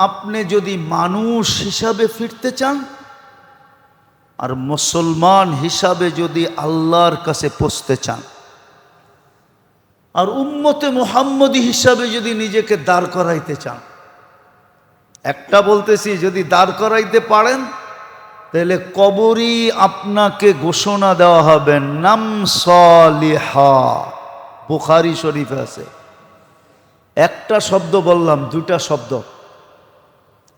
আপনি যদি মানুষ হিসাবে ফিরতে চান আর মুসলমান হিসাবে যদি আল্লাহর কাছে পৌঁছতে চান আর উম্মতে মুহাম্মদী হিসাবে যদি নিজেকে দাঁড় করাইতে চান, একটা বলতেছি, যদি দাঁড় করাইতে পারেন তাহলে কবরই আপনাকে ঘোষণা দেওয়া হবে নাম সালিহা। বুখারী শরীফে আছে। একটা শব্দ বললাম, দুটা শব্দ।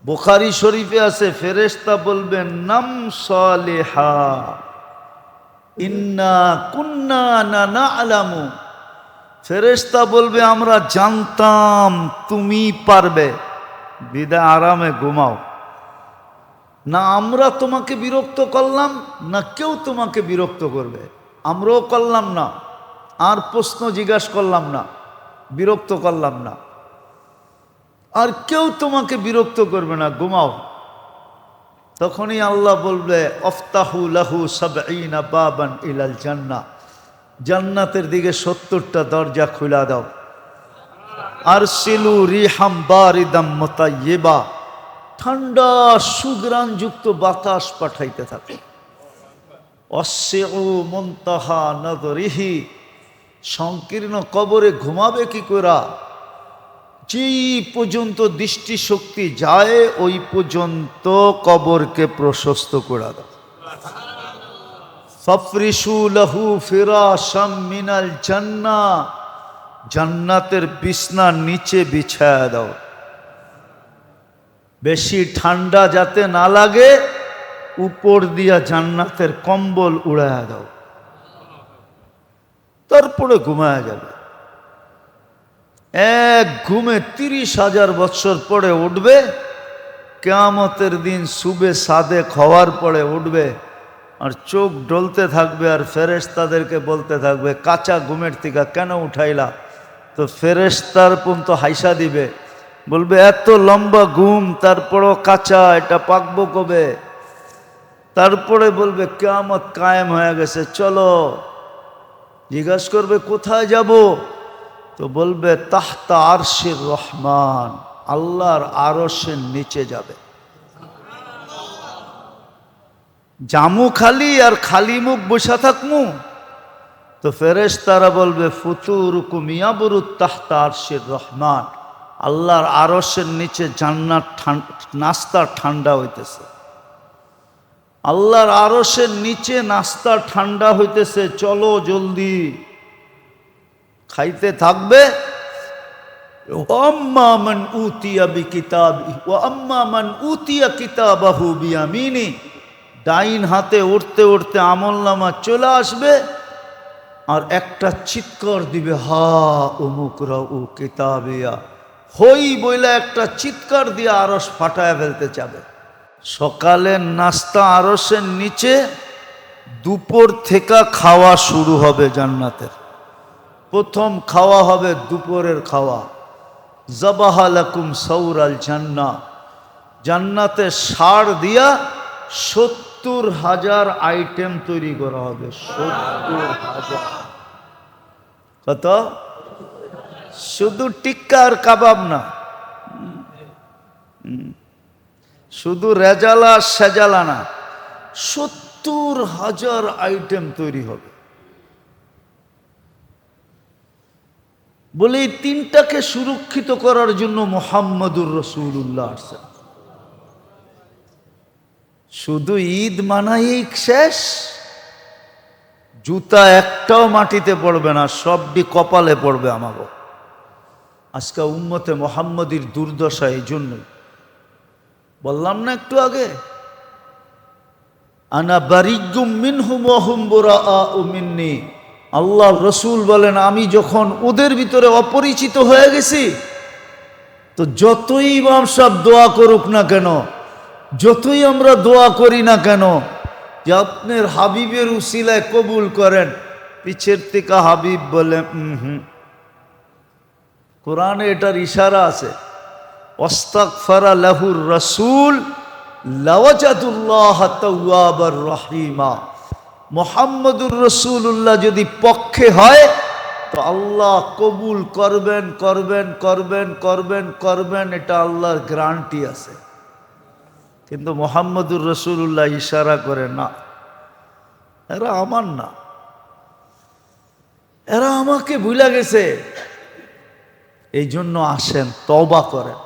বুখারী শরীফে আছে, ফেরেশতা বলবেন নাম সালিহা ইন্না কুন্না না'লামু। ফেরেশতা বলবে আমরা জানতাম তুমি পারবে, বিদায় আরামে ঘুমাও। না আমরা তোমাকে বিরক্ত করলাম, না কেউ তোমাকে বিরক্ত করবে। আমরাও করলাম না, আর প্রশ্ন জিজ্ঞাসা করলাম না, বিরক্ত করলাম না, আর কেউ তোমাকে বিরক্ত করবে না, ঘুমাও। তখনই আল্লাহ বলবে আফতাহু লাহু সাবঈনা বাবান ইলাল জান্নাহ, জান্নাতের দিকে 70টা দরজা খুলে দাও। আরসিলু রিহাম বারিদাম মুতায়্যিবা, ঠান্ডা সুগ্রাণযুক্ত বাতাস পাঠাইতে থাকে। ওয়াসিউ মুনতাহা নাযরিহি, সংকীর্ণ কবরে ঘুমাবে কি করে? যেই পর্যন্ত দৃষ্টিশক্তি যায় ওই পর্যন্ত কবরকে প্রশস্ত করে দাও। ফাফরিশু লাহু ফিরাশাম মিনাল জান্নাহ, জান্নাতের বিছনার নিচে বিছায়া দাও। বেশি ঠান্ডা যাতে না লাগে উপর দিয়া জান্নাতের কম্বল উড়ায়া দাও, তারপরে ঘুমায়া যাবে। এক ঘুমে 30,000 বছর পরে উঠবে। কিয়ামতের দিন সুবে সাদেক হওয়ার পরে উঠবে, আর চোখ ডলতে থাকবে, আর ফেরেশতাদেরকে বলতে থাকবে কাঁচা ঘুমের থেকে কেন উঠাইলা? তো ফেরেশতার পর্যন্ত হাইসা দিবে, বলবে এত লম্বা ঘুম তারপরও কাঁচা, এটা পাকবো কবে? তারপরে বলবে কিয়ামত কায়েম হয়ে গেছে, চলো। জিজ্ঞাসা করবে কোথায় যাব? তো বলবে তাহতা আরশির রহমান, আল্লাহর আরশের নিচে যাবে। জামু খালি আর খালি মুখ বসা থাকমু? তো ফেরেশতারা বলবে ফুতুরুকুম ইয়াবরুত তাহতা আরশির রহমান, আল্লাহর আরশের নিচে জান্নাত নাস্তা ঠান্ডা হইতেছে। আল্লাহর আরশের নিচে নাস্তা ঠান্ডা হইতেছে, চলো জলদি। খাইতে থাকবে। আম্মা মান উতিয়া বিকিতাবি ওয়া আম্মা মান উতিয়া কিতাবাহু বিয়ামিনি, ডাইন হাতে উঠতে উঠতে আমলনামা চলে আসবে, আর একটা চিৎকার দিবে হা উমুকরাউ কিতাবিয়া, হই বইলা একটা চিৎকার দিয়ে আরশ ফাটায় ফেলতে যাবে। সকালের নাস্তা আরশের নিচে, দুপুর থেকে খাওয়া শুরু হবে জান্নাতের। প্রথম খাওয়া হবে দুপুরের খাওয়া। যাবাহা লাকুম সাউরাল জান্নাহ, জান্নাতে ষাঁড় দিয়া 70,000 আইটেম তৈরি করা হবে। 70,000। কত? শুধু টিক্কা আর কাবাব না, শুধু রেজালা সেজালা না, 70,000 আইটেম তৈরি হবে। বলে এই তিনটাকে সুরক্ষিত করার জন্য মুহাম্মদুর রাসূলুল্লাহ আসছেন। শুধু ঈদ মানাই শেষ, জুতা একটাও মাটিতে পড়বে না, সবটি কপালে পড়বে আমাগো। আজকে উম্মতে মুহাম্মদীর দুর্দশা এই জন্যই। বললাম না একটু আগে, আনা বারিজ্জুম মিনহুম ওয়া হুম বুরাআউ মিন্নি, আল্লাহ রসুল বলেন আমি যখন ওদের ভিতরে অপরিচিত হয়ে গেছি, তো যতই ইমাম সাহেব দোয়া করুক না কেন, যতই আমরা দোয়া করি না কেন যে আপনার হাবিবের উসিলায় কবুল করেন, পিছের থেকে হাবিব বলে কোরআনে এটার ইশারা আছে, ওয়াস্তাগফারা লাহুর রাসূল লাওয়াজাদুল্লাহ তাওয়াবার রহিমা। মুহাম্মদুর রাসূলুল্লাহ যদি পক্ষে হয় তো আল্লাহ কবুল করবেন করবেন করবেন করবেন করবেন, এটা আল্লাহর গ্যারান্টি আছে। কিন্তু মুহাম্মদুর রাসূলুল্লাহ ইশারা করে, না, এরা আমার না, এরা আমাকে ভুলে গেছে। এই জন্য আসেন, তওবা করেন,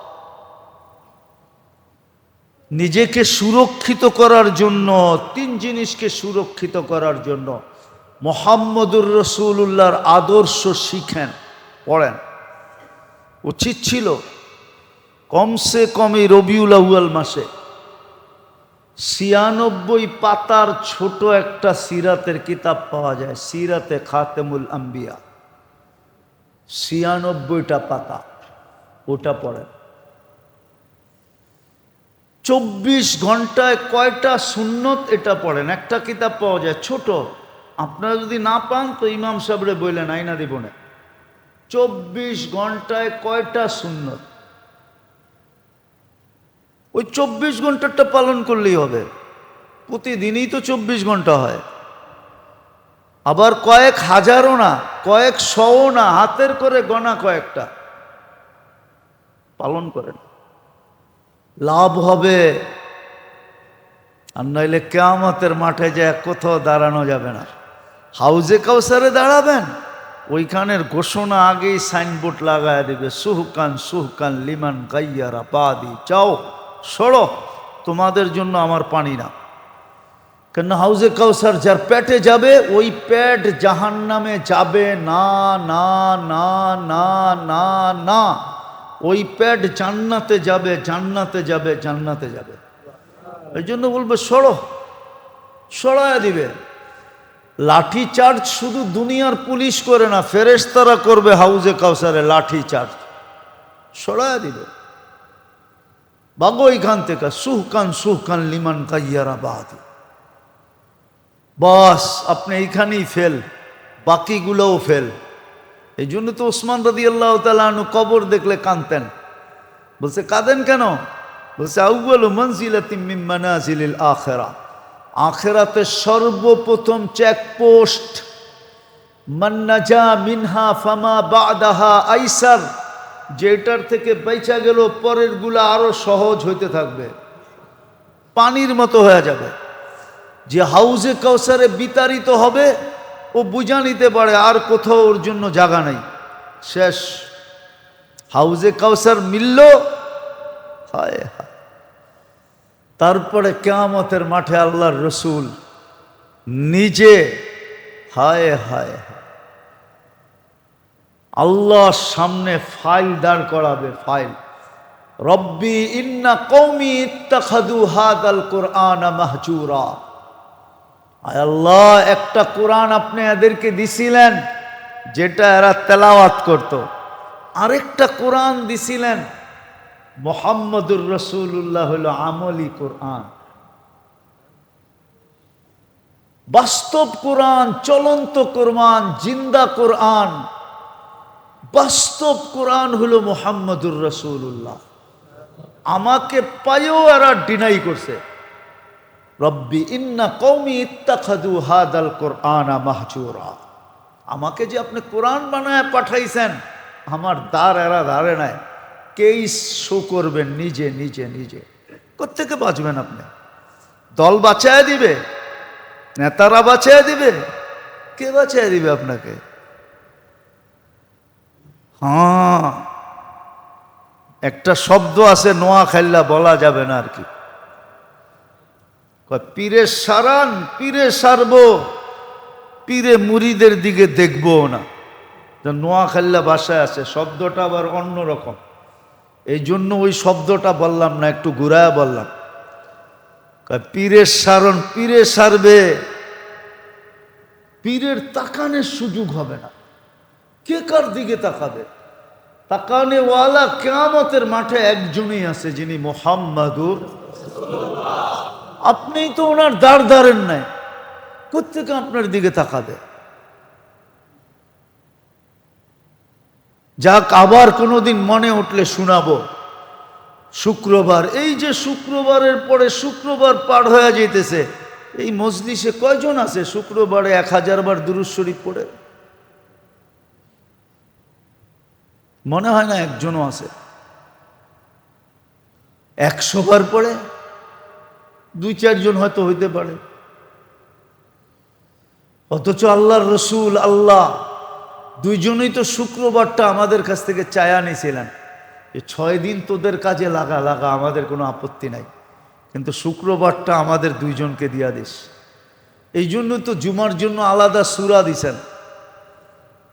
নিজেকে সুরক্ষিত করার জন্য, তিন জিনিসকে সুরক্ষিত করার জন্য মুহাম্মদুর রাসূলুল্লাহর আদর্শ শিখেন, পড়েন। উচিত ছিল কমসে কম এই রবিউল আউয়াল মাসে ৯৬ পাতার ছোট একটা সিরাতের কিতাব পাওয়া যায়, সিরাতে খাতেমুল আম্বিয়া, ৯৬টা পাতা, ওটা পড়েন। ২৪ ঘন্টায় কয়টা সুন্নত, এটা পড়েন। একটা কিতাব পাওয়া যায় ছোট, আপনারা যদি না পান তো ইমাম সাহেবরে বললেন, আইনা দিব না। ২৪ ঘন্টায় কয়টা সুন্নত, ওই ২৪ ঘন্টাটা পালন করলেই হবে। প্রতিদিনই তো ২৪ ঘন্টা হয়, আবার কয়েক হাজারও না, কয়েক শও না, হাতের করে গণা কয়েকটা পালন করেন, লাভ হবে। আর নইলে কিয়ামতের মাঠে যে কোথাও দাঁড়ানো যাবে না। হাউজে কাউসারে দাঁড়াবেন, ওইখানের ঘোষণা আগেই সাইনবোর্ড লাগায় দেবে, সুহকান সুহকান লিমান গাইয়ারা বাদি, যাও সরো, তোমাদের জন্য আমার পানি না। কেন হাউজে কাউসার যার পেটে যাবে, ওই পেট জাহান্নামে যাবে না, না না না না না, ওই পেট জান্নাতে যাবে, জান্নাতে যাবে, জান্নাতে যাবে। এই জন্য বলবে সরো, সরায়া দিবে। লাঠি চার্জ শুধু দুনিয়ার পুলিশ করে না, ফেরেশতারা করবে হাউজে কাউসারে লাঠি চার্জ, সরায়া দিবে। বাগো এখান থেকে, সুহকান সুহকান লিমান কাইয়ারা বাদি, বাস আপনি এইখানেই ফেল, বাকিগুলোও ফেল। এই জন্য তো ওসমান রাদিয়াল্লাহু তাআলা আনহু কবর দেখলে কাঁদতেন। বলছে কাঁদেন কেন? বলছে আউয়ালু মানজিলাতিন মিন মানাজিলিল আখিরা, আখিরাতে সর্বপ্রথম চেকপোস্ট, মান নাজা মিনহা ফামা বাদাহা আইসার, যেটার থেকে বেঁচে গেল পরের গুলা আরো সহজ হইতে থাকবে, পানির মতো হয়ে যাবে। যে হাউজে কাউসারে বিতাড়িত হবে, ও বুঝা নিতে পারে আর কোথাও ওর জন্য জায়গা নেই, শেষ। হাউজে কাউসার মিলল, হায় হায়। তারপরে কিয়ামতের মাঠে আল্লাহর রসুল নিজে, হায় হায় হায়, আল্লাহর সামনে ফাইল দাঁড় করাবে, ফাইল। রব্বি ইন্না কওমি ইত্তাখাযু হাযাল কুরআনা মাহজুরা, আয় আল্লাহ, একটা কোরআন আপনি এদেরকে দিছিলেন যেটা এরা তেলাওয়াত করত, আরেকটা কোরআন দিছিলেন মুহাম্মদুর রাসূলুল্লাহ হলো আমলি কোরআন, বাস্তব কোরআন, চলন্ত কোরআন, জিন্দা কোরআন। বাস্তব কোরআন হলো মুহাম্মদুর রাসূলুল্লাহ। আমাকে পাইও এরা ডিনাই করছে। রব্বি ইন্না কওমি ইত্তাখাযু হাযাল কুরআনা মাহজুরা, আমাকে যে আপনি কোরআন বানায় পাঠাইছেন, আমার দ্বার এরা ধারে নাই। কেই শো করবেন নিজে নিজে নিজে, কোত্থেকে বাঁচবেন আপনি? দল বাঁচায় দিবে, নেতারা বাঁচায় দিবে, কে বাঁচায় দিবে আপনাকে? হ্যাঁ, একটা শব্দ আছে নোয়াখাইল্লা, বলা যাবে না আর কি, পীরে সারান, পীরে সারবো, পীরে মুরিদের দিকে দেখবো না। নোয়াখাইল্লা ভাষায় আছে, শব্দটা আবার অন্যরকম, এই জন্য ওই শব্দটা বললাম না, একটু ঘুরায় বললাম। পীরের সারণ, পীরে সারবে, পীরের তাকানের সুযোগ হবে না। কে কার দিকে তাকাবে? তাকানে ওয়ালা কিয়ামতের মাঠে একজনই আছে, যিনি মুহাম্মাদুর। আপনিই তো ওনার দ্বার ধারেন নাই, কোত্থেকে আপনার দিকে তাকাবে? যাক, আবার কোনোদিন মনে উঠলে শোনাবো। শুক্রবার, এই যে শুক্রবারের পরে শুক্রবার পার হয়ে যেতেছে, এই মজলিসে কয়জন আছে শুক্রবারে 1000 বার দুরূদ শরীফ পড়ে? মনে হয় না একজনও আছে। 100 বার পড়ে 2-4 জন হয়তো হইতে পারে। অথচ আল্লাহর রসুল আল্লাহ দুইজনই তো শুক্রবারটা আমাদের কাছ থেকে চায়া নিয়েছিলেন, 6 দিন তোদের কাজে লাগা আমাদের কোনো আপত্তি নাই, কিন্তু শুক্রবারটা আমাদের দুইজনকে দিয়া দিস। এই জন্য তো জুমার জন্য আলাদা সূরা দিছেন।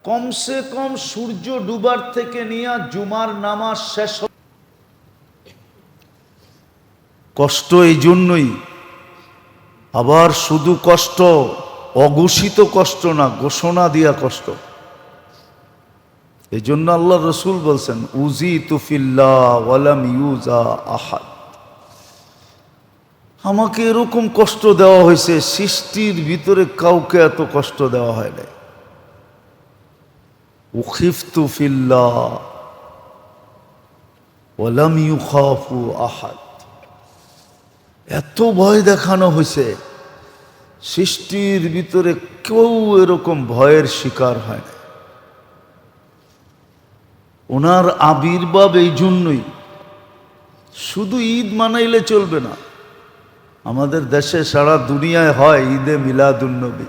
কমসে কম সূর্য ডুবার থেকে নিয়ে জুমার নামাজ শেষ। কষ্ট এই জন্যই, আবার শুধু কষ্ট, অঘোষিত কষ্ট না, ঘোষণা দিয়া কষ্ট। এই জন্য আল্লাহ রসুল বলছেন উযিতু ফিল্লাহ ওয়ালাম ইউজা আহাদ, আমাকে এরকম কষ্ট দেওয়া হয়েছে, সৃষ্টির ভিতরে কাউকে এত কষ্ট দেওয়া হয় না। উখিফতু ফিল্লাহ ওয়ালাম ইউখাফু আহাদ, এত ভয় দেখানো হয়েছে, সৃষ্টির ভিতরে কেউ এরকম ভয়ের শিকার হয় না। ওনার আবির্ভাব এই জন্যই। শুধু ঈদ মানাইলে চলবে না, আমাদের দেশে সারা দুনিয়ায় হয় ঈদে মিলাদুন্নবী,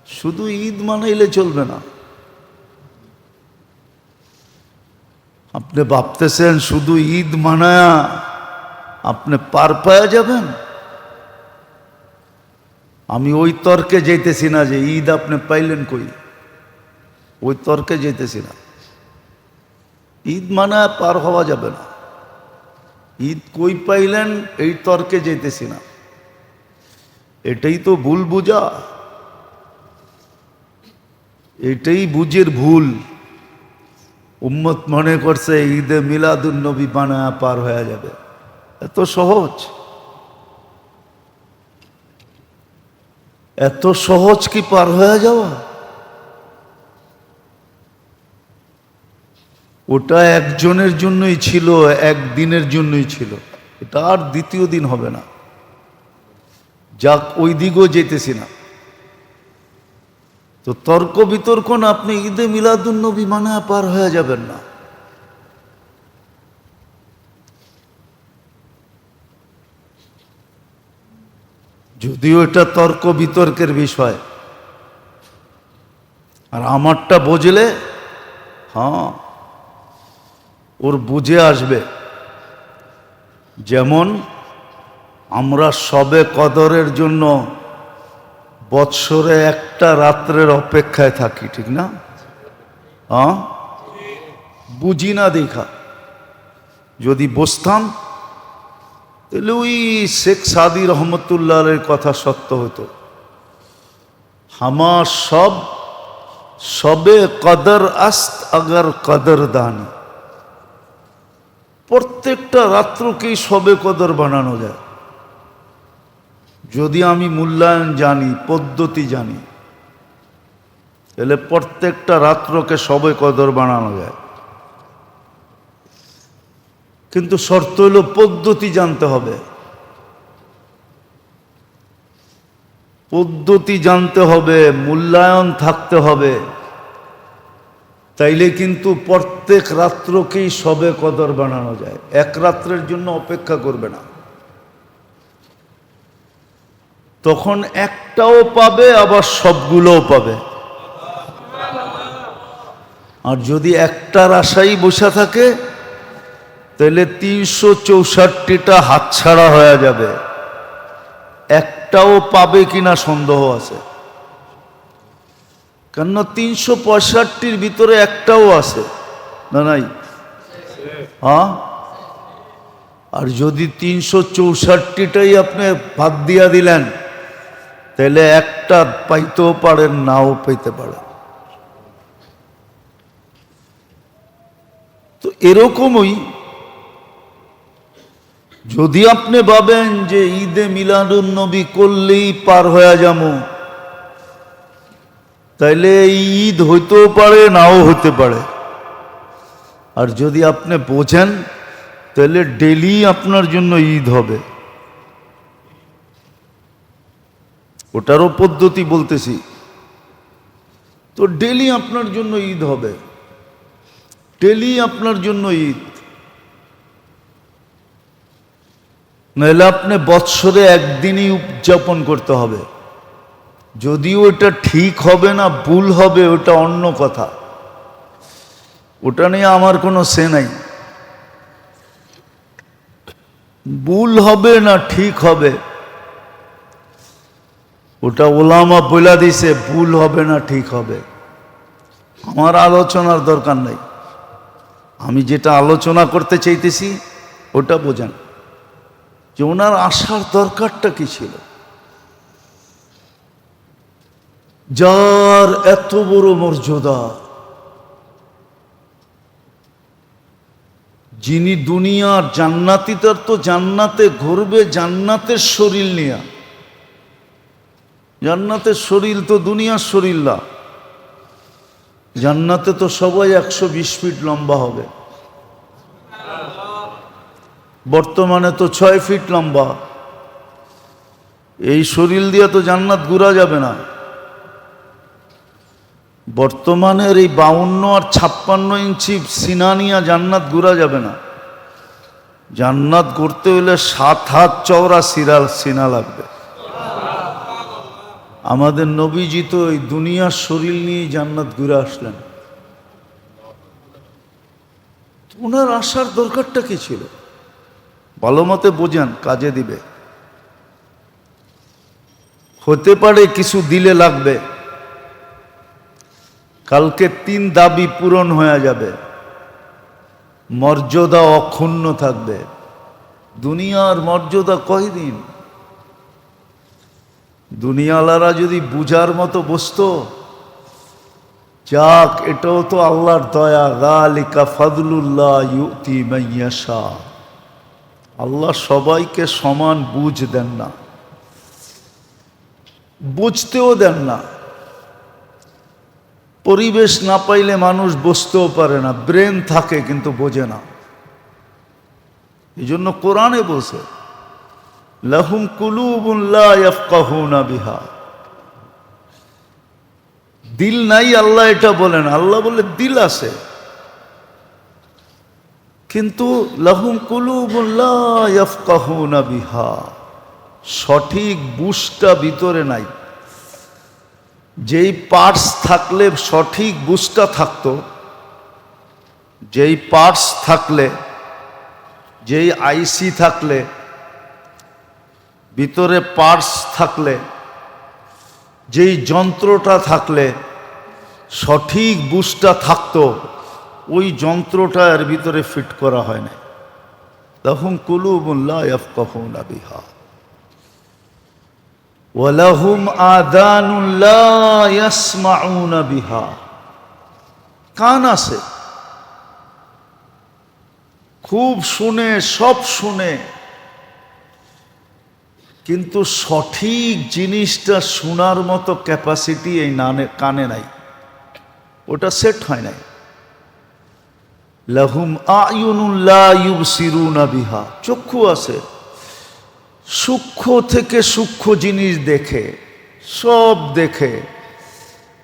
শুধু ঈদ মানাইলে চলবে না। আপনি ভাবতেছেন শুধু ঈদ মানায়া আপনি পার পায়া যাবেন? আমি ওই তর্কে যেতেছি না যে ঈদ আপনি পাইলেন কই, ওই তর্কে যেতেছি না। ঈদ মানায়া পার হওয়া যাবে না, ঈদ কই পাইলেন এই তর্কে যেতেছি না। এটাই তো ভুল বুঝা, এটাই বুঝের ভুল। উম্মত মনে করছে ঈদে মিলাদুন্নবী বানায়া পার হয়ে যাবে, এত সহজ, এত সহজ কি পার হয়ে যাওয়া? ওটা একজনের জন্যই ছিল, একদিনের জন্যই ছিল, এটা আর দ্বিতীয় দিন হবে না। যাক, ওই দিকেও যেতেছি না। তো তর্ক বিতর্ক না, আপনি ঈদে মিলাদুন্নবী বানায়া পার হয়ে যাবেন না। যদিও এটা তর্ক বিতর্কের বিষয়, আর আমারটা বুঝলে হ্যাঁ ওর বুঝে আসবে। যেমন আমরা শবে কদরের জন্য বৎসরে একটা রাত্রের অপেক্ষায় থাকি, ঠিক না? হ্যাঁ, বুঝি না দেখা। যদি বসতাম তাহলে ওই শেখ সাদি রহমতুল্লাহের কথা সত্য হতো, হামার সবে কদর আস্ত আগর কদর দানি, প্রত্যেকটা রাত্রকেই সবে কদর বানানো যায় যদি আমি মূল্যায়ন জানি, পদ্ধতি জানি, তাহলে প্রত্যেকটা রাত্রকে সবে কদর বানানো যায়। কিন্তু শর্ত হইল পদ্ধতি জানতে হবে, পদ্ধতি জানতে হবে, মূল্যায়ন থাকতে হবে, তাইলে কিন্তু প্রত্যেক রাত্রকেই সবে কদর বানানো যায়। এক রাত্রের জন্য অপেক্ষা করবে না, তখন একটাও পাবে আবার সবগুলোও পাবে। আর যদি একটার আশাই বসে থাকে তাহলে 364টা হাতছাড়া হয়ে যাবে, একটাও পাবে কিনা সন্দেহ আছে। কেননা 365-র ভিতরে একটাও আছে না? নাই? হ্যাঁ। আর যদি 364টাই আপনি বাদ দিয়া দিলেন তাহলে একটা পাইতেও পারেন, নাও পাইতে পারেন। তো এরকমই যদি আপনি ভাবেন যে ঈদে মিলাদুন্নবী করলেই পার হয়ে যাবো, তাইলে এই ঈদ হইতেও পারে, নাও হতে পারে। আর যদি আপনি বোঝেন তাহলে ডেলি আপনার জন্য ঈদ হবে। ওটারও পদ্ধতি বলতেছি। তো ডেলি আপনার জন্য ঈদ হবে। ডেলি আপনার জন্য ঈদ, নাহলে আপনি বৎসরে একদিনই উদযাপন করতে হবে। যদিও এটা ঠিক হবে না, ভুল হবে, ওটা অন্য কথা, ওটা নিয়ে আমার কোনো সে নাই। ভুল হবে না ঠিক হবে, ওটা ওলামা বলে দিছে, ভুল হবে না ঠিক হবে। আমার আলোচনার দরকার নাই, আমি যেটা আলোচনা করতে চাইতেছি ওটা বোঝেন যে ওনার আসার দরকারটা কি ছিল। যার এত বড় মর্যাদা, যিনি দুনিয়ার জান্নাতি, তার তো জান্নাতে ঘুরবে জান্নাতের শরীর নিয়ে। জান্নাতের শরীর তো দুনিয়ার শরীর না। জান্নাতে তো সবাই 120 ফিট লম্বা হবে, বর্তমানে তো 6 ফিট লম্বা। এই শরীর দিয়ে তো জান্নাত ঘুরা যাবে না। বর্তমানের এই 52 আর 56 ইঞ্চি সিনা নিয়ে জান্নাত ঘুরা যাবে না। জান্নাত ঘুরতে হলে 7 হাত চওড়া সিনা লাগবে। আমাদের নবীজি তো এই দুনিয়ার শরীর নিয়ে জান্নাত ঘুরে আসলেন। ওনার আসার দরকারটা কি ছিল? ভালো মতে বোঝেন, কাজে দিবে। হতে পারে কিছু দিলে লাগবে, কালকে 3 দাবি পূরণ হয়ে যাবে, মর্যাদা অক্ষুণ্ণ থাকবে। দুনিয়ার মর্যাদা কয়দিন? দুনিয়ালারা যদি বুঝার মতো বসতো, যাক এটাও তো আল্লাহর দয়া, যালিকা ফাদলুল্লাহ ইউতি মান ইয়াশা। আল্লাহ সবাইকে সমান বুঝ দেন না, বুঝতেও দেন না। পরিবেশ না পাইলে মানুষ বুঝতেও পারে না, ব্রেন থাকে কিন্তু বোঝে না। এই জন্য কোরআনে বলছে, লাহুম কুলুবুন লা ইয়াফকাহুনা বিহা। দিল নাই আল্লাহ এটা বলেন, আল্লাহ বলে দিল আছে, কিন্তু লাহুম কুলুবুন লা ইয়াফকাহুনা বিহা, সঠিক বুঝটা ভিতরে নাই। যেই পার্টস থাকলে সঠিক বুঝটা থাকতো, যেই পার্টস থাকলে, যেই আইসি থাকলে, ভিতরে পার্টস থাকলে, যেই যন্ত্রটা থাকলে সঠিক বুঝটা থাকতো, ওই যন্ত্রটা এর ভিতরে ফিট করা হয় না। লাহুম কুলুবুন লা ইয়াফকাহুনা বিহা ওয়া লাহুম আযানুন লা ইয়াসমাউনা বিহা। কান আছে, খুব শুনে, সব শুনে, কিন্তু সঠিক জিনিসটা শোনার মতো ক্যাপাসিটি এই কানে নাই, ওটা সেট হয় নাই। লাহুম আয়ুনুন লা ইউবসিরুনা বিহা, চক্ষু আছে, সূক্ষ্ম থেকে সূক্ষ্ম জিনিস দেখে, সব দেখে,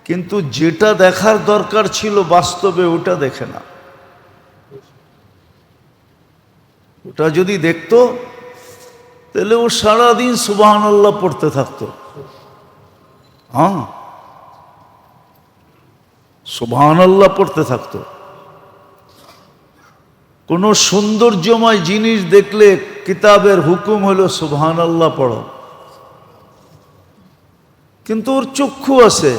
কিন্তু যেটা দেখার দরকার ছিল বাস্তবে ওটা দেখে না। ওটা যদি দেখতো তাহলে ও সারাদিন সুবহানাল্লাহ পড়তে থাকতো। হ্যাঁ, সুবহানাল্লাহ পড়তে থাকতো। কোন সৌন্দর্যময় জিনিস দেখলে কিতাবের হুকুম হলো সুবহানাল্লাহ পড়ো, কিন্তু ওর চক্ষু আছে,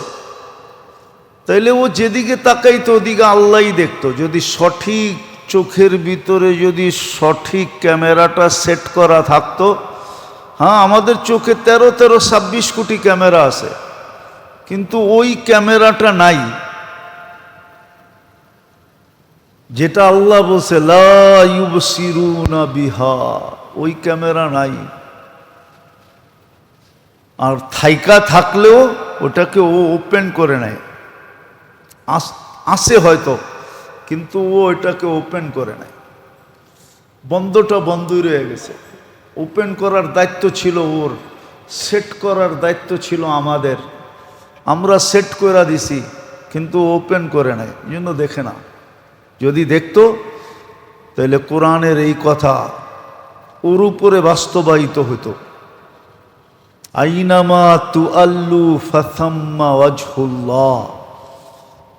তাইলে ও যেদিকে তাকাইতো ওদিকে আল্লাহই দেখতো। যদি সঠিক চোখের ভিতরে যদি সঠিক ক্যামেরাটা সেট করা থাকতো, হ্যাঁ আমাদের চোখে 13-26 কোটি ক্যামেরা আছে, কিন্তু ওই ক্যামেরাটা নাই যেটা আল্লাহ বলছে লা ইউবসিরুনা বিহা, ওই ক্যামেরা নাই। আর থাইকা থাকলেও ওটাকে ও ওপেন করে নেয়, আসে হয়তো, কিন্তু ও এটাকে ওপেন করে নেয়। বন্ধটা বন্ধই রয়ে গেছে। ওপেন করার দায়িত্ব ছিল ওর, সেট করার দায়িত্ব ছিল আমাদের। আমরা সেট করে দিছি, কিন্তু ওপেন করে নেয়, এই জন্য দেখে না। যদি দেখতো তাহলে কোরআনের এই কথা ওর উপরে বাস্তবায়িত হতো। আইনামা তুআল্লু ফাসাম্মা ওয়াজহুল্লাহ,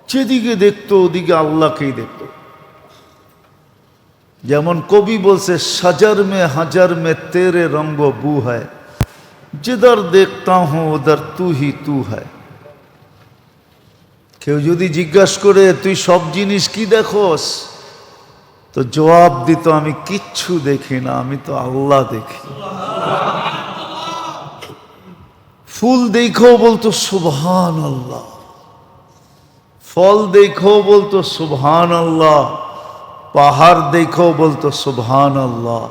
যেদিকে দেখতো ওদিকে আল্লাহকেই দেখতো। যেমন কবি বলছে, সাজার মে হাজার মে তেরে রঙ্গ বু হ্যায়, जिधर देखता हूं उधर तू ही तू है। কেউ যদি জিজ্ঞাসা করে তুই সব জিনিস কি দেখোস, তো জবাব দিত আমি কিচ্ছু দেখি না, আমি তো আল্লাহ দেখি। ফুল দেখো বলতো সুবহান আল্লাহ, ফল দেখো বলতো সুবহান আল্লাহ, পাহাড় দেখো বলতো সুবহান আল্লাহ,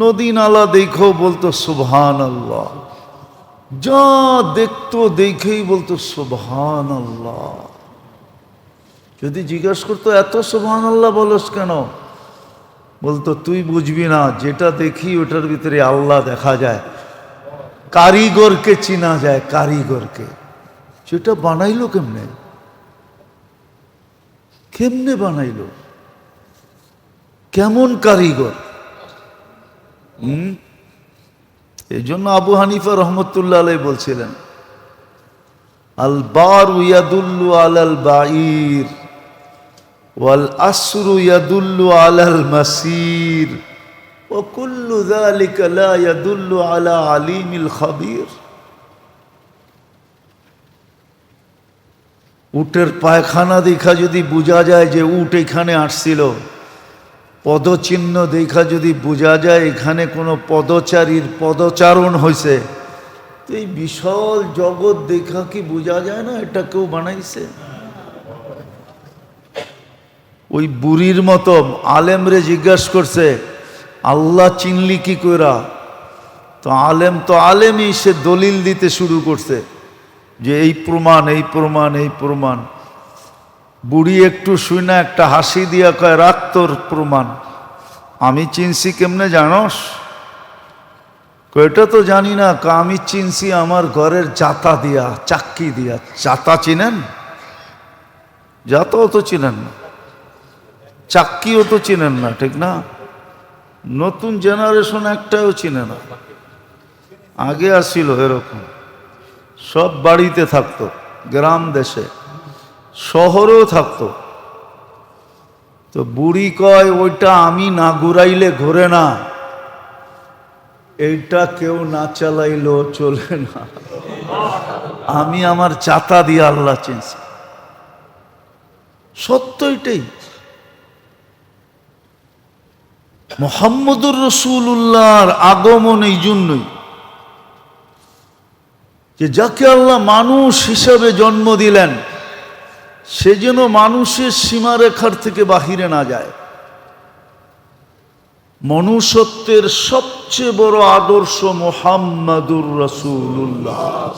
নদী নালা দেখো বলতো সুবহান আল্লাহ, যা দেখতো দেখেই বলতো সুবহান আল্লাহ। যদি জিজ্ঞাসা করতো এত সুবহান আল্লাহ বলস কেন, বলতো তুই বুঝবি না, যেটা দেখি ওটার ভিতরে আল্লাহ দেখা যায়, কারিগরকে চিনা যায়, কারিগরকে। সেটা বানাইলো কেমনে, কেমনে বানাইলো, কেমন কারিগর। এই জন্য আবু হানিফা রহমতুল্লাহ আলাইহি বলছিলেন, আল বারু ইয়াদুল্লু আলাল বাঈর ওয়াল আসরু ইয়াদুল্লু আলাল মাসির ওয়া কুল্লু যালিকা লা ইয়াদুল্লু আলা আলিমিল খাবীর। উটের পায়খানা দেখা যদি বোঝা যায় যে উট এখানে আসছিল, পদচিহ্ন দেখা যদি বোঝা যায় এখানে কোনো পদচারীর পদচারণ হয়েছে, তো এই বিশাল জগৎ দেখা কি বোঝা যায় না এটা কেউ বানাইছে? ওই বুড়ির মতো আলেমরে জিজ্ঞাসা করছে, আল্লাহ চিনলি কি কইরা? তো আলেমই, সে দলিল দিতে শুরু করছে যে এই প্রমাণ, এই প্রমাণ, এই প্রমাণ। বুড়ি একটু শুই না একটা হাসি দিয়া কয়, রাখ তোর প্রমাণ। আমি চিনছি কেমনে জানস? এটা তো জানি না, আমি চিনছি আমার ঘরের জাতা দিয়া, চাক্কি দিয়া। জাতা চিনেন? জাতাও তো চিনেন না, চাক্কিও তো চিনেন না, ঠিক না? নতুন জেনারেশন একটাও চিনে না। আগে আসছিল এরকম, সব বাড়িতে থাকতো, গ্রাম দেশে, শহরেও থাকতো। তো বুড়ি কয়, ওইটা আমি না ঘুরাইলে ঘোরে না, এইটা কেউ না চালাইলেও চলে না, আমি আমার চাতা দিয়ে আল্লাহ চিনছি। সত্য এটাই। মুহাম্মদুর রাসূলুল্লাহর আগমন এই জন্যই যে যাকে আল্লাহ মানুষ হিসাবে জন্ম দিলেন, সে যেন মানুষের সীমারেখার থেকে বাহিরে না যায়। মনুষ্যত্বের সবচেয়ে বড় আদর্শ মুহাম্মদুর রাসূলুল্লাহ।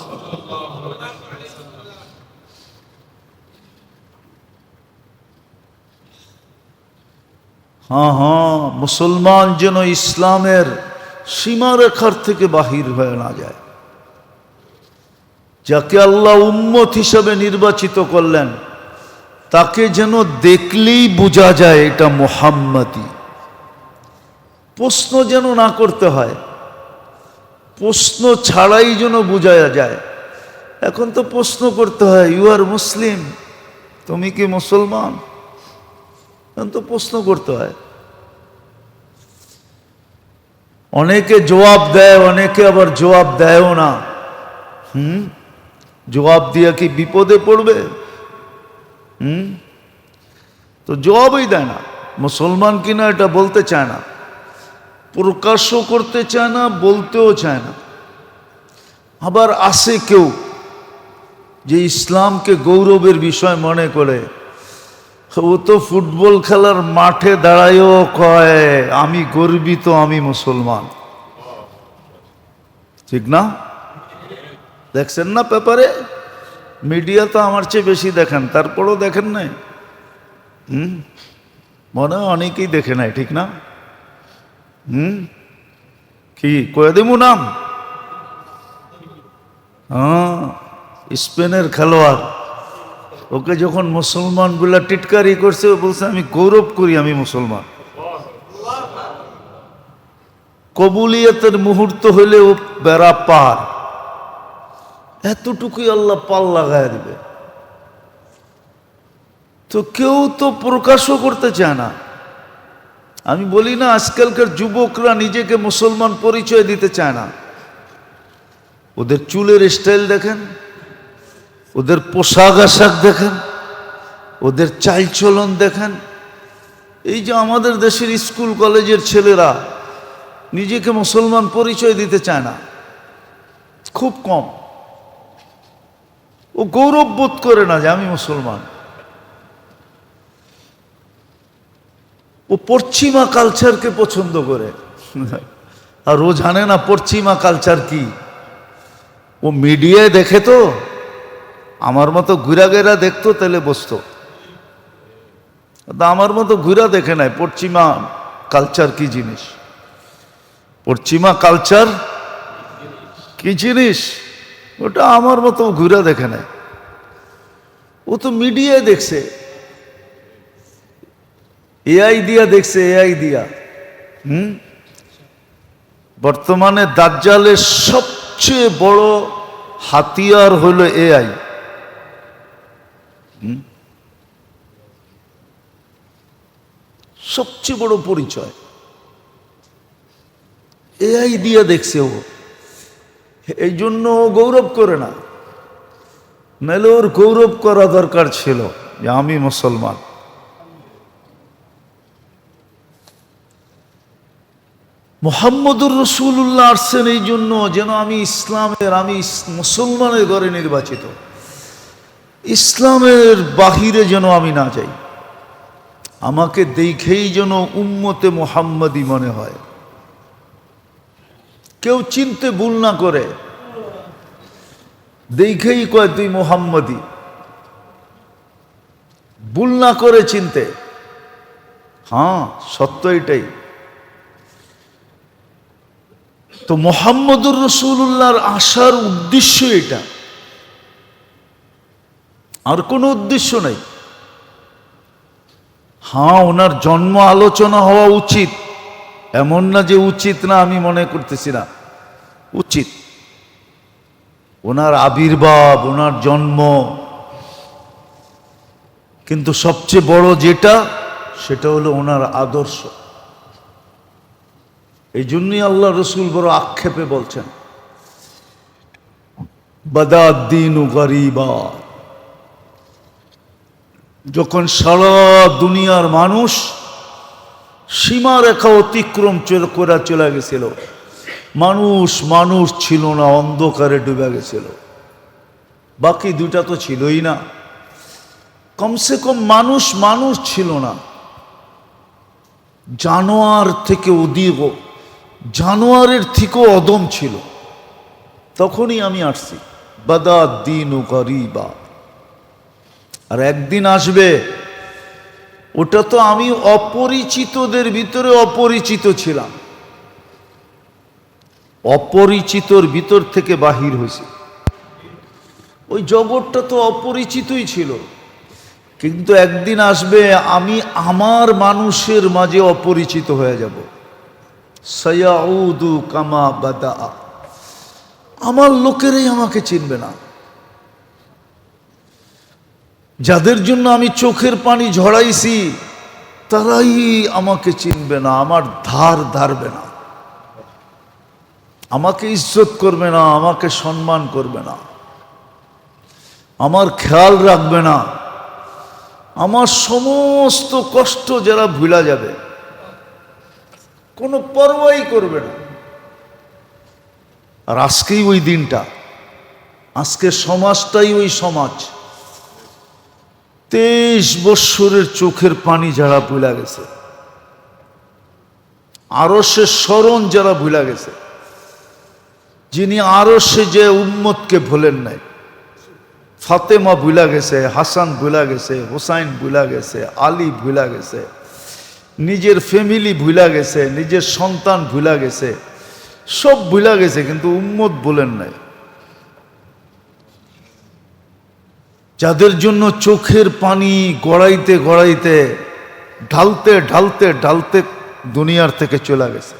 হ্যাঁ, মুসলমান যেন ইসলামের সীমারেখার থেকে বাহির হয়ে না যায়। যাকে আল্লাহ উম্মত হিসাবে নির্বাচিত করলেন, তাকে যেন দেখলেই বোঝা যায় এটা মুহাম্মাদি। প্রশ্ন যেন না করতে হয়, প্রশ্ন ছাড়াই যেন বোঝা যায়। এখন তো প্রশ্ন করতে হয়, ইউ আর মুসলিম, তুমি কি মুসলমান? এখন তো প্রশ্ন করতে হয়। অনেকে জবাব দেয়, অনেকে আবার জবাব দেয়ও না। জবাব দিয়া কি বিপদে পড়বে? তো জবাবই দেয় না। মুসলমান কিনা এটা বলতে চায় না, প্রকাশও করতে চায় না, বলতেও চায় না। আবার আসে কেউ যে ইসলামকে গৌরবের বিষয় মনে করে, ও তো ফুটবল খেলার মাঠে দাঁড়ায়ও কয় আমি গর্বিত, আমি মুসলমান। ঠিক না? দেখছেন না পেপারে? মিডিয়া তো আমার চেয়ে বেশি দেখেন, তারপরেও দেখেন নাই? মনে হয় অনেকেই দেখে নাই, ঠিক না? কি কয়ে দেবো নাম? স্পেনের খেলোয়াড় ওকে যখন মুসলমানগুলা টিটকারি করছে, ও বলছে আমি গৌরব করি আমি মুসলমান। কবুলিয়তের মুহূর্ত হইলে ও বেড়া পার, এতটুকুই আল্লাহ পাল লাগায় দিবে। তো কেউ তো প্রকাশও করতে চায় না। আমি বলি না আজকালকার যুবকরা নিজেকে মুসলমান পরিচয় দিতে চায় না। ওদের চুলের স্টাইল দেখেন, ওদের পোশাক আশাক দেখেন, ওদের চালচলন দেখেন। এই যে আমাদের দেশের স্কুল কলেজের ছেলেরা নিজেকে মুসলমান পরিচয় দিতে চায় না, খুব কম। ও গৌরব বোধ করে না যে আমি মুসলমান। ও পশ্চিমা কালচারকে পছন্দ করে, আর ও জানে না পশ্চিমা কালচার কি। ও মিডিয়ায় দেখে তো, আমার মতো ঘুরা গেরা দেখতো তাহলে বসতো। আমার মতো ঘুরা দেখে নাই পশ্চিমা কালচার কি জিনিস। পশ্চিমা কালচার কি জিনিস ওটা আমার মতো ঘুরা দেখে নাই। ও তো মিডিয়ায় দেখছে, এআই দিয়া দেখছে, এআই দিয়া। বর্তমানে দাজ্জালের সবচেয়ে বড় হাতিয়ার হলো এআই। সবচেয়ে বড় পরিচয় এআই দিয়া দেখছে ও। এই জন্য ও গৌরব করে না, নাহলে ওর গৌরব করা দরকার ছিল যে আমি মুসলমান। মুহাম্মদুর রাসূলুল্লাহ আসছেন এই জন্য যেন আমি ইসলামের, আমি মুসলমানের ঘরে নির্বাচিত, ইসলামের বাহিরে যেন আমি না যাই। আমাকে দেখেই যেন উম্মতে মুহাম্মাদি মনে হয়, কেউ চিনতে ভুল না করে, দেখেই কয় তুই মুহাম্মাদি, ভুল না করে চিনতে। হ্যাঁ, সত্য এটাই। তো মুহাম্মদুর রাসূলুল্লাহর আসার উদ্দেশ্য এটা, আর কোনো উদ্দেশ্য নাই। হ্যাঁ, ওনার জন্ম আলোচনা হওয়া উচিত, এমন না যে উচিত না, আমি মনে করতেছি না, উচিত। ওনার আবির্ভাব, ওনার জন্ম, কিন্তু সবচেয়ে বড় যেটা সেটা হলো ওনার আদর্শ। এই জন্যই আল্লাহ রসুল বড় আক্ষেপে বলছেন বাদাদ্দিনু গরিবা। যখন সারা দুনিয়ার মানুষ সীমারেখা অতিক্রম করে চলে গেছিল, মানুষ ছিল না, অন্ধকারে ডুবে গেছিল। বাকি দুটা তো ছিলই না, কমসে কম মানুষ ছিল না। জানোয়ার থেকে অধিক, জানোয়ারের থেকেও অদম ছিল। তখনই আমি আসছি বাদাদ্দিনু গরিবা। আর একদিন আসবে, ওটা তো আমি অপরিচিতদের ভিতরে অপরিচিত ছিলাম, অপরিচিতর ভিতর থেকে বাহির হয়েছে। ওই জগৎটা তো অপরিচিতই ছিল, কিন্তু একদিন আসবে আমি আমার মানুষের মাঝে অপরিচিত হয়ে যাব। সায়াউদু কামা বাদা, আমার লোকেরাই আমাকে চিনবে না। যাদের জন্য আমি চোখের পানি ঝরাইছি তারাই আমাকে চিনবে না, আমার ধার ধারবে না, আমাকে ইজ্জত করবে না, আমাকে সম্মান করবে না, আমার খেয়াল রাখবে না। আমার সমস্ত কষ্ট যারা ভুলা যাবে, কোনো পরোয়াই করবে না। আর আজকেই ওই দিনটা, আজকের সমাজটাই ওই সমাজ। 23 বৎসরের চোখের পানি যারা ভুলা গেছে, আরশের স্মরণ যারা ভুলা গেছে, যিনি আরশে যে উম্মতকে ভোলেন নাই, ফাতেমা ভুলা গেছে, হাসান ভুলা গেছে, হুসাইন ভুলা গেছে, আলী ভুলা গেছে, নিজের ফ্যামিলি ভুলা গেছে, নিজের সন্তান ভুলা গেছে, সব ভুলা গেছে, কিন্তু উম্মত বলেন নাই। যাদের জন্য চোখের পানি গড়াইতে গড়াইতে ঢালতে ঢালতে ঢালতে দুনিয়ার থেকে চলে গেছে,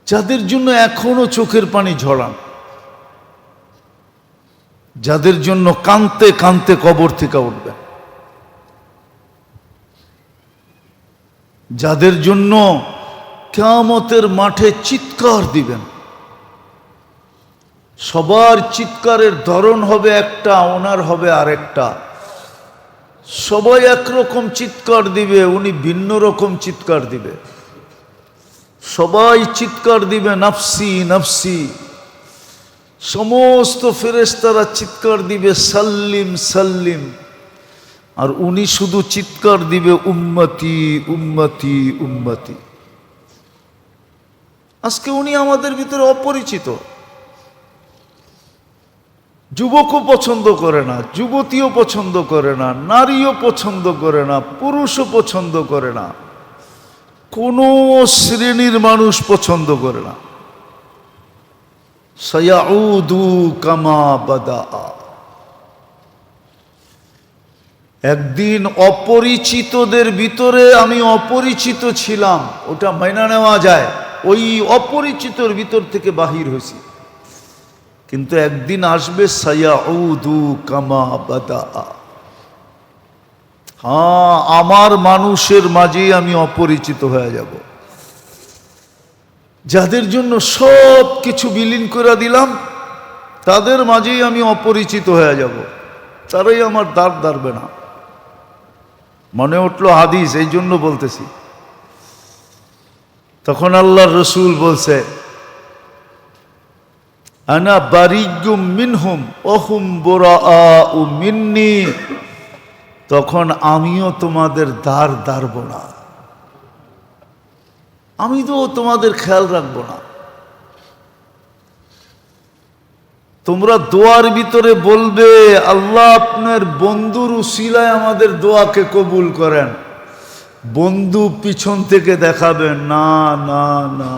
যাদের জন্য এখনো চোখের পানি ঝরান, যাদের জন্য কাঁদতে কাঁদতে কবর থেকে উঠবেন, যাদের জন্য কিয়ামতের মাঠে চিৎকার দিবেন। সবার চিৎকারের ধরন হবে একটা, ওনার হবে আরেকটা। সবাই একরকম চিৎকার দিবে, উনি ভিন্ন রকম চিৎকার দিবে। সবাই চিৎকার দিবে নাফসি নাফসি, সমস্ত ফেরেশতারা চিৎকার দিবে সাল্লিম সাল্লিম, আর উনি শুধু চিৎকার দিবে উম্মতি উম্মতি উম্মতি। আজকে উনি আমাদের ভিতরে অপরিচিত। যুবকও পছন্দ করে না, যুবতীও পছন্দ করে না, নারীও পছন্দ করে না, পুরুষও পছন্দ করে না, কোনো শ্রেণীর মানুষ পছন্দ করে না। সায়াউদু কামা বাদা, একদিন অপরিচিতদের ভিতরে আমি অপরিচিত ছিলাম, ওটা মাইনা নেওয়া যায়, ওই অপরিচিতর ভিতর থেকে বাহির হয়েছি। কিন্তু একদিন আসবে সায়াউদু কামা বাদা, হ্যাঁ, আমার মানুষের মাঝেই আমি অপরিচিত হয়ে যাব। যাদের জন্য সব কিছু বিলীন করে দিলাম, তাদের মাঝেই আমি অপরিচিত হয়ে যাব, তারাই আমার দ্বার দাঁড়বে না। মনে উঠলো হাদিস, এই জন্য বলতেছি। তখন আল্লাহর রসুল বলছে, আনা বারিয়্যুম মিনহুম ওহুম বুরাআউ মিন্নি, তখন আমিও তোমাদের দ্বার দাঁড়ব না, আমি তো তোমাদের খেয়াল রাখবো না। তোমরা দোয়ার ভিতরে বলবে আল্লাহ আপনার বন্ধুর উসিলায় আমাদের দোয়াকে কবুল করেন, বন্ধু পিছন থেকে দেখাবেন না না না,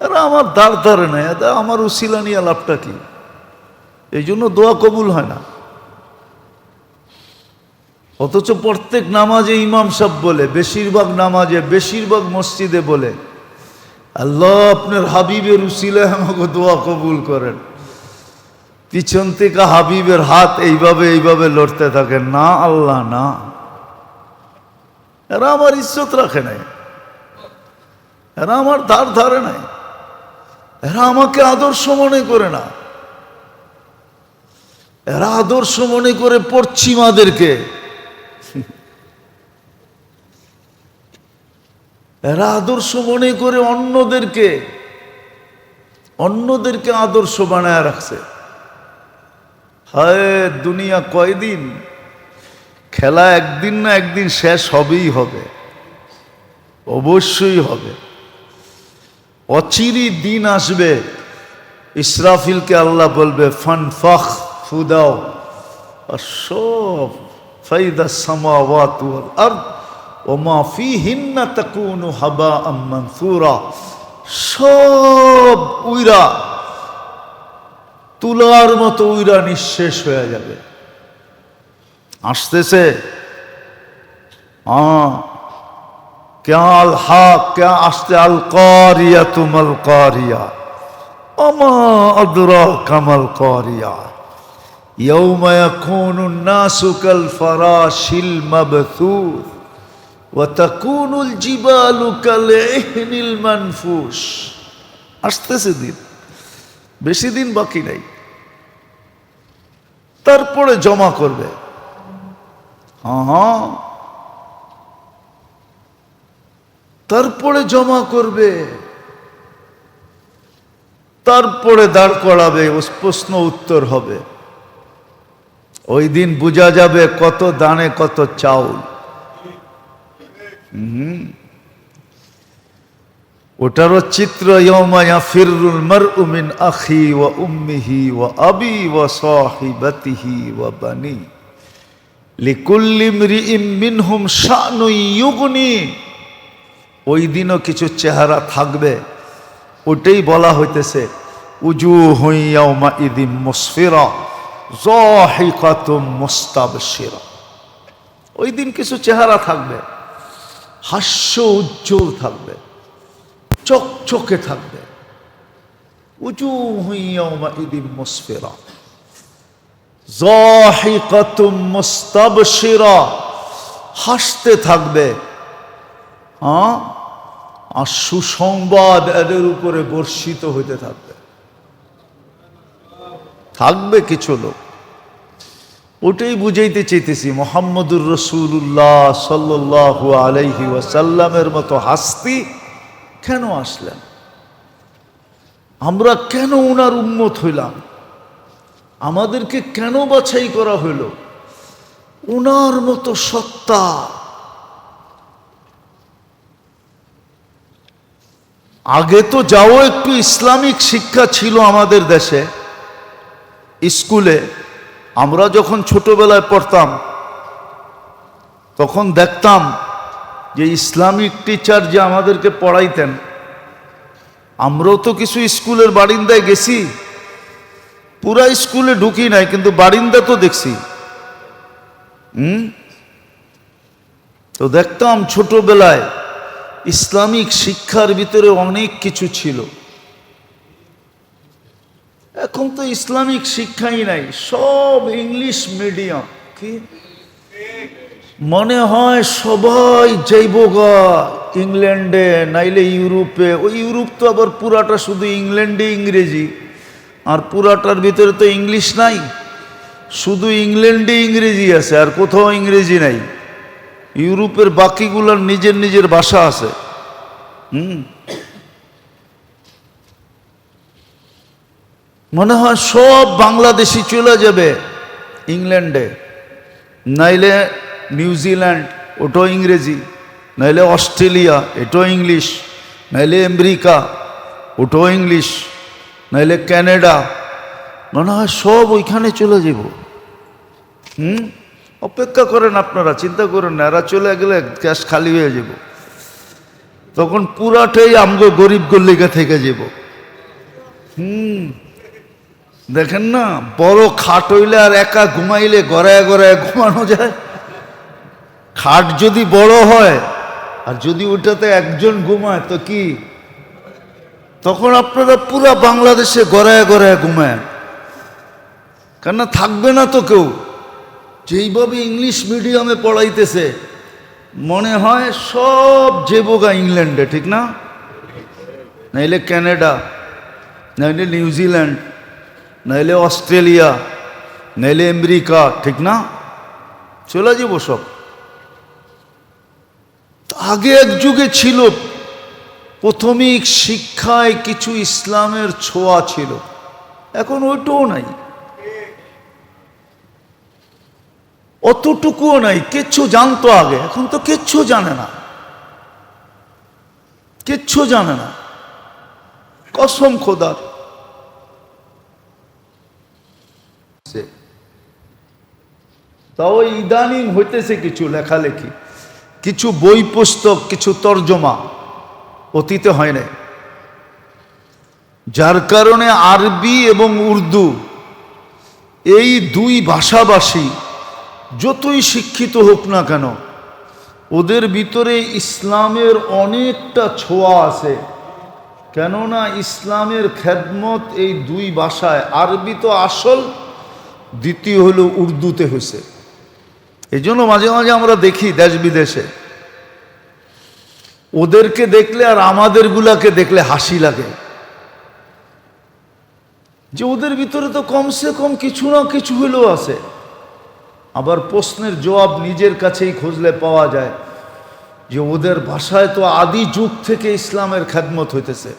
এরা আমার দ্বার ধারে না, এরা আমার উসিলা নিয়ে লাভটা কি? এই জন্য দোয়া কবুল হয় না। অথচ প্রত্যেক নামাজে ইমাম সাহেব বলে, বেশিরভাগ নামাজে, বেশিরভাগ মসজিদে বলে, আল্লাহ আপনার হাবিবের উসিলায় আমাকে দোয়া কবুল করেন। পিছন থেকে হাবিবের হাত এইভাবে এইভাবে লড়তে থাকে, না আল্লাহ না, এরা আমার ইজ্জত রাখে নাই, এরা আমার ধার ধারে নাই, এরা আমাকে আদর্শ মনে করে না, এরা আদর্শ মনে করে পশ্চিমাদেরকে, এরা আদর্শ মনে করে অন্যদেরকে, অন্যদেরকে আদর্শ বানায় রাখছে। হায় দুনিয়া কয়দিন, খেলা একদিন না একদিন শেষ হবেই হবে, অবশ্যই হবে। অচিরই দিন আসবে, ইসরাফিলকে আল্লাহ বলবে ফানফাখ ফুদাও, আর সব ফাইদা সামাওয়াতু ওয়াল আরদ ওমা ফিহিন্না তাকুনু হাবাআম মানসুরা, সব উইরা তুলার মতো উইরা নিঃশেষ হয়ে যাবে। আসতেছে ক্যাল হাক, ক্যা আসতে আল কারিয়া তুমাল কারিয়া ওমা আদরাকা মাল কারিয়া ইয়াউমা ইয়াকুনুন নাসু কাল ফারাশিল মাবথুস ওয়া তাকুনুল জিবালু কাল ইহনিল মানফুস। আসতেছে দিন, বেশি দিন বাকি নাই। তারপরে জমা করবে, হ্যাঁ, তারপরে জমা করবে, তারপরে দাঁড় করাবে, প্রশ্ন উত্তর হবে। ওই দিন বোঝা যাবে কত দানে কত চাউল। ওটারও চিত্র, ইয়াউমা ইয়াফিরুল মারউ মিন আখি ওয়া উম্মিহি ওয়া আবি ওয়া সাহিবাতিহি ওয়া বানি লিকুল্লি ইমরিইম মিনহুম শানুন ইউগনি। ওই দিনও কিছু চেহারা থাকবে, ওটাই বলা হইতেছে উজুহুন ইয়াউমা ইযিম মুসফিরা যাহিকাতুম মুস্তাবশিরা। ওই দিন কিছু চেহারা থাকবে, হাস্য উজ্জ্বল থাকবে, চকচকে থাকবে। উজুহু ইয়াওমাইদিন মুসফিরা যাহিকাতুম মুস্তাবশিরা, হাসতে থাকবে। আর সুসংবাদ এদের উপরে বর্ষিত হইতে থাকবে। থাকবে কিছু লোক, ওটাই বুঝাইতে চাইতেছি। মুহাম্মদুর রাসূলুল্লাহ সাল্লাল্লাহু আলাইহি ওয়াসাল্লামের মতো হাস্তি কেন আসলেন? আমরা কেন ওনার উম্মত হইলাম? আমাদেরকে কেন বাছাই করা হইল? ওনার মতো সত্তা। আগে তো যাও একটু ইসলামিক শিক্ষা ছিল আমাদের দেশে, স্কুলে আমরা যখন ছোটবেলায় পড়তাম তখন দেখতাম যে ইসলামিক টিচার যে আমাদেরকে পড়াইতেন, আমরাও তো কিছু স্কুলের বারিন্দায় গেছি, পুরা স্কুলে ঢুকি নাই কিন্তু বারিন্দা তো দেখছি। তো দেখতাম ছোটবেলায় ইসলামিক শিক্ষার ভিতরে অনেক কিছু ছিল। এখন তো ইসলামিক শিক্ষাই নাই, সব ইংলিশ মিডিয়াম। কি মনে হয় সবাই যাইবগা ইংল্যান্ডে নাইলে ইউরোপে। ওই ইউরোপ তো আবার পুরাটা শুধু ইংল্যান্ডে ইংরেজি, আর পুরাটার ভিতরে তো ইংলিশ নাই, শুধু ইংল্যান্ডে ইংরেজি আছে, আর কোথাও ইংরেজি নাই। ইউরোপের বাকিগুলোর নিজের নিজের ভাষা আছে। মনে হয় সব বাংলাদেশি চলে যাবে ইংল্যান্ডে, নাইলে নিউজিল্যান্ড, ওটাও ইংরেজি, নাইলে অস্ট্রেলিয়া, এটাও ইংলিশ, নাইলে আমেরিকা, ওটাও ইংলিশ, নাইলে কানাডা। মনে হয় সব ওইখানে চলে যাব। অপেক্ষা করেন আপনারা, চিন্তা করেন না, এরা চলে গেলে ক্যাশ খালি হয়ে যাব, তখন পুরাটাই আমগো গরিব গল্লিকা থেকে যাব। দেখেন না, বড় খাট হইলে আর একা ঘুমাইলে গড়ায় গড়ায় ঘুমানো যায়। খাট যদি বড় হয় আর যদি ওইটাতে একজন ঘুমায় তো কি, তখন আপনারা পুরা বাংলাদেশে গড়ায় গড়ায় ঘুমায়। কেননা থাকবে না তো কেউ। যেইভাবে ইংলিশ মিডিয়ামে পড়াইতেছে মনে হয় সব যেবোগা ইংল্যান্ডে, ঠিক না? নাইলে কানাডা, নাইলে নিউজিল্যান্ড, নাইলে অস্ট্রেলিয়া, নাইলে আমেরিকা, ঠিক না? চলে যাব সব। আগে এক যুগে ছিল প্রাথমিক শিক্ষায় কিছু ইসলামের ছোঁয়া ছিল, এখন ওইটাও নাই, অতটুকুও নাই। কিচ্ছু জানতো আগে, এখন তো কিচ্ছু জানে না, কিচ্ছু জানে না, কসম খোদার। তাও ইদানিং হইতেছে কিছু লেখালেখি, কিছু বই পুস্তক, কিছু তর্জমা, অতীতে হয় না। যার কারণে আরবি এবং উর্দু এই দুই ভাষাভাষী যতই শিক্ষিত হোক না কেন, ওদের ভিতরে ইসলামের অনেকটা ছোঁয়া আছে। কেননা ইসলামের খেদমত এই দুই ভাষায়, আরবি তো আসল, দ্বিতীয় হলো উর্দুতে হয়েছে। এই জন্য মাঝে মাঝে আমরা দেখি দেশ বিদেশে, ওদেরকে দেখলে আর আমাদের গুলাকে দেখলে হাসি লাগে, যে ওদের ভিতরে তো কমসে কম কিছু না কিছু হলেও আছে। আবার প্রশ্নের জবাব নিজের কাছেই খুঁজলে পাওয়া যায় যে ওদের ভাষায় তো আদি যুগ থেকে ইসলামের খেদমত হইতেছে,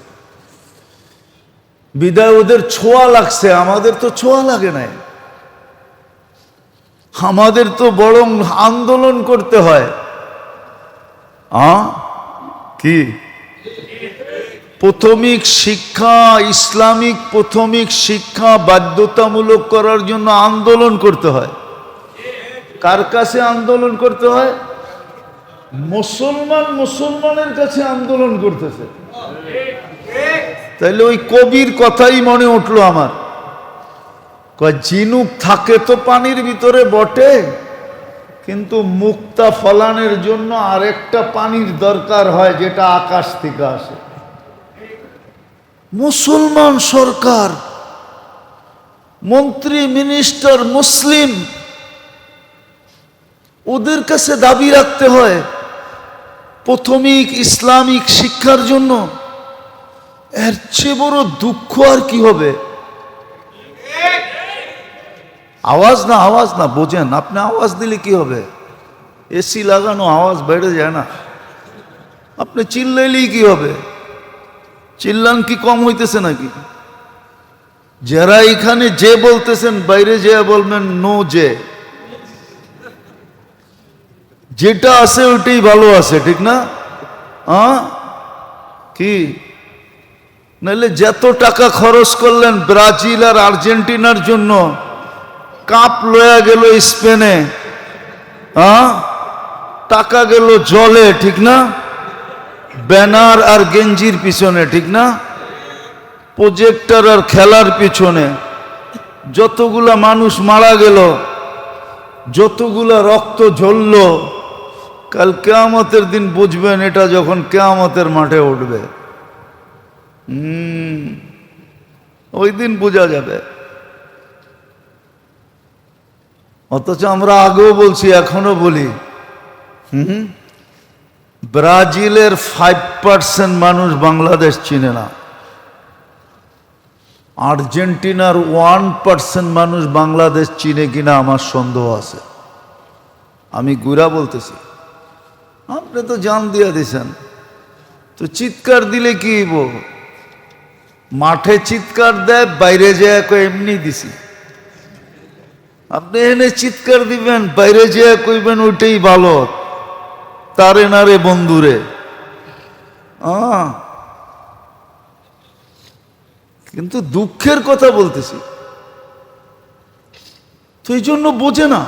বিদায় ওদের ছোঁয়া লাগছে, আমাদের তো ছোঁয়া লাগে নাই। আমাদের তো বরং আন্দোলন করতে হয়। কি প্রাথমিক শিক্ষা, ইসলামিক প্রাথমিক শিক্ষা বাধ্যতামূলক করার জন্য আন্দোলন করতে হয়। কার কাছে আন্দোলন করতে হয়? মুসলমানের কাছে আন্দোলন করতেছে। তাইলে ওই কবির কথাই মনে উঠলো আমার। কয় ঝিনুক থাকে তো পানির ভিতরে বটে, কিন্তু মুক্তা ফলানোর জন্য আরেকটা পানির দরকার হয়, যেটা আকাশ থেকে আসে। মুসলমান সরকার, মন্ত্রী মিনিস্টার মুসলিম, ওদের কাছে দাবি রাখতে হয় প্রাথমিক ইসলামিক শিক্ষার জন্য। এর চেয়ে বড় দুঃখ আর কি হবে? আওয়াজ না বোঝেন আপনি, আওয়াজ দিলে কি হবে? এসি লাগানো, আওয়াজ বেড়ে যায় না? আপনি চিল্লাইলেই কি হবে? চিল্লান কি কম হইতেছে নাকি? যারা এখানে যে বলতেছেন, বাইরে যে বলবেন নো, যেটা আছে ওইটাই ভালো আছে, ঠিক না? কি নাহলে যত টাকা খরচ করলেন ব্রাজিল আর আর্জেন্টিনার জন্য, কাপ লয়া গেল স্পেনে, টাকা গেল জলে, ঠিক না? ব্যানার আর গেঞ্জির পিছনে, ঠিক না? প্রজেক্টর আর খেলার পিছনে যতগুলা মানুষ মারা গেল, যতগুলা রক্ত ঝরল, কাল কিয়ামতের দিন বুঝবেন এটা যখন কিয়ামতের মাঠে উঠবে। ওই দিন বোঝা যাবে। অথচ আমরা আগেও বলছি, এখনো বলি, ব্রাজিলের 5% মানুষ বাংলাদেশ চিনে না, আর্জেন্টিনার 1% মানুষ বাংলাদেশ চিনে কিনা আমার সন্দেহ আছে। আমি গুড়া বলতেছি, আপনি তো জান দিয়া দিছেন, তো চিৎকার দিলে কি হইব? মাঠে চিৎকার দেয়, বাইরে যায় এমনি দিছি। আপনি এনে চিৎকার দিবেন, বাইরে যেয়ে কইবেন ওইটাই ভালো, তারে না রে বন্ধুরে। কিন্তু দুঃখের কথা বলতেছি, তো এই জন্য বোঝে না।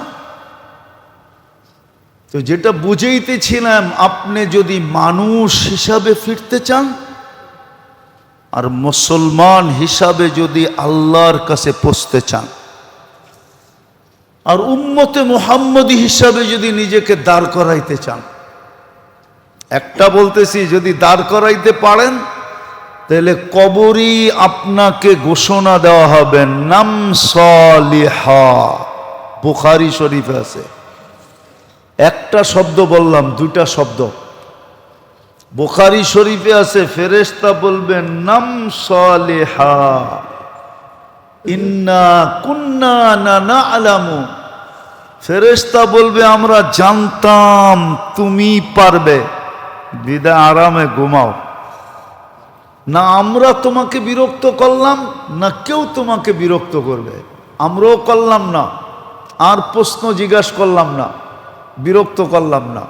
তো যেটা বুঝাইতেছিলাম, আপনি যদি মানুষ হিসাবে ফিরতে চান আর মুসলমান হিসাবে যদি আল্লাহর কাছে পৌঁছতে চান, আর উম্মতে মুহাম্মদী হিসাবে যদি নিজেকে দাঁড় করাইতে চান, একটা বলতেছি, যদি দাঁড় করাইতে পারেন তাহলে কবরই আপনাকে ঘোষণা দেওয়া হবে নাম সালিহা। বুখারী শরীফে আছে। একটা শব্দ বললাম, দুইটা শব্দ। বুখারী শরীফে আছে, ফেরেশতা বলবেন নাম সালিহা ইন্না কুন্না না'লামু। ফেরেশতা বলবে আমরা জানতাম তুমি পারবে, বিদায় আরামে ঘুমাও। না আমরা তোমাকে বিরক্ত করলাম, না কেউ তোমাকে বিরক্ত করবে, আমরাও করলাম না, আর প্রশ্ন জিজ্ঞাসা করলাম না, বিরক্ত করলাম না,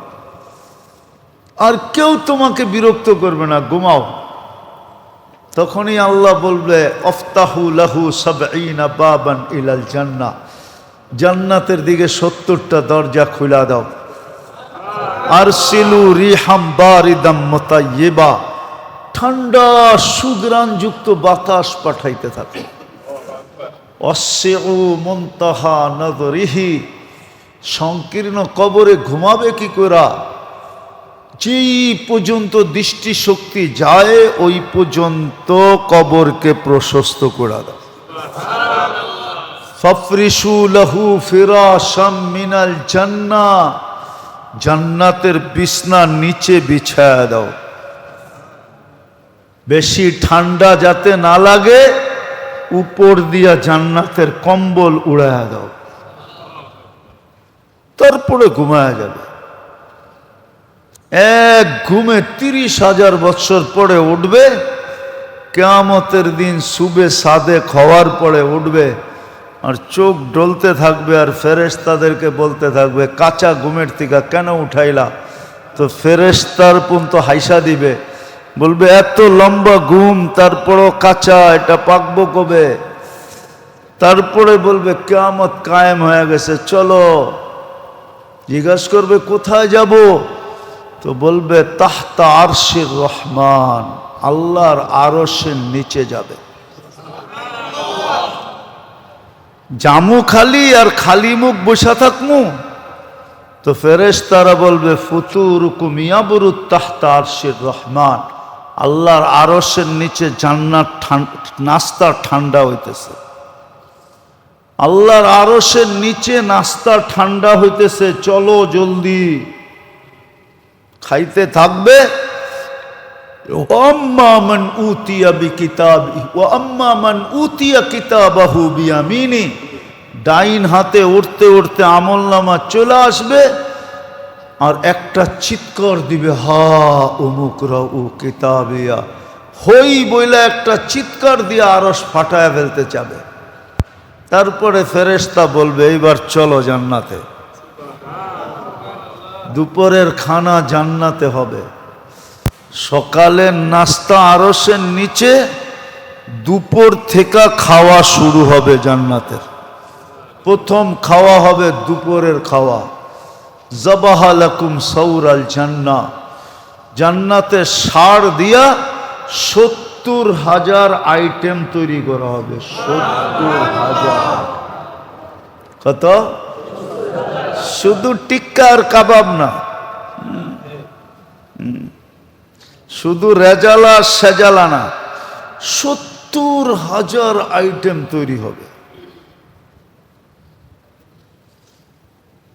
আর কেউ তোমাকে বিরক্ত করবে না, ঘুমাও। তখনই আল্লাহ বলবে আফতাহু লাহু সাবঈনা বাবান ইলাল জান্নাহ, জান্নাতের দিকে 70টা দরজা খুলে দাও। আরসিলু রিহাম বারিদাম মুতায়্যিবা, ঠান্ডা সুগ্রাণযুক্ত বাতাস পাঠাইতে থাকে। ওয়াসিউ মুনতাহা নযরিহি, সংকীর্ণ কবরে ঘুমাবে কি করে? যেই পর্যন্ত দৃষ্টি শক্তি যায় ওই পর্যন্ত কবরকে প্রশস্ত করে দাও। ফাফরিশু লাহু ফিরাশাম মিনাল জান্নাহ, জান্নাতের বিছনা নিচে বিছায়া দাও। বেশি ঠান্ডা যাতে না লাগে উপর দিয়া জান্নাতের কম্বল উড়ায়া দাও, তারপরে ঘুমায়া যাবে। এক ঘুমে 30,000 বছর পরে উঠবে, কিয়ামতের দিন সুবে সাদেক হওয়ার পরে উঠবে, আর চোখ ডলতে থাকবে, আর ফেরেশতাদেরকে বলতে থাকবে কাঁচা ঘুমের থেকে কেন উঠাইলা? তো ফেরেশতার পর্যন্ত হাইসা দিবে, বলবে এত লম্বা ঘুম তারপরও কাঁচা, এটা পাকবো কবে? তারপরে বলবে কিয়ামত কায়েম হয়ে গেছে, চলো। জিজ্ঞাসা করবে কোথায় যাব? তো বলবে তাহতা আরশির রহমান, আল্লাহর আরশের নিচে যাবে। জামু খালি আর খালি মুখ বসা থাকমু? তো ফেরেশতারা বলবে ফুতুরুকুম ইয়াবরুত তাহতা আরশির রহমান, আল্লাহর আরশের নিচে জান্নাত নাস্তা ঠান্ডা হইতেছে। আল্লাহর আরশের নিচে নাস্তা ঠান্ডা হইতেছে, চলো জলদি। খাইতে থাকবে। আম্মা মান উতিয়া বিকিতাবিহি ওয়া আম্মা মান উতিয়া কিতাবাহু বিয়ামিনি, ডাইন হাতে উঠতে উঠতে আমলনামা চলে আসবে আর একটা চিৎকার দিবে, হা উমুকরাউ কিতাবিয়া, হই বইলা একটা চিৎকার দিয়ে আরশ ফাটায় ফেলতে চাবে। তারপরে ফেরেশতা বলবে এইবার চলো জান্নাতে। দুপুরের খানা জান্নাতে হবে, সকালের নাস্তা আরশের নিচে, দুপুর থেকে খাওয়া শুরু হবে জান্নাতের। প্রথম খাওয়া হবে দুপুরের খাওয়া। যাবাহা লাকুম সাউরাল জান্নাহ, জান্নাতে ষাঁড় দিয়া ৭০,০০০ আইটেম তৈরি করা হবে। ৭০,০০০। কত? শুধু টিক্কা আর কাবাব না, শুধু রেজালা সেজালা না, ৭০,০০০ আইটেম তৈরি হবে।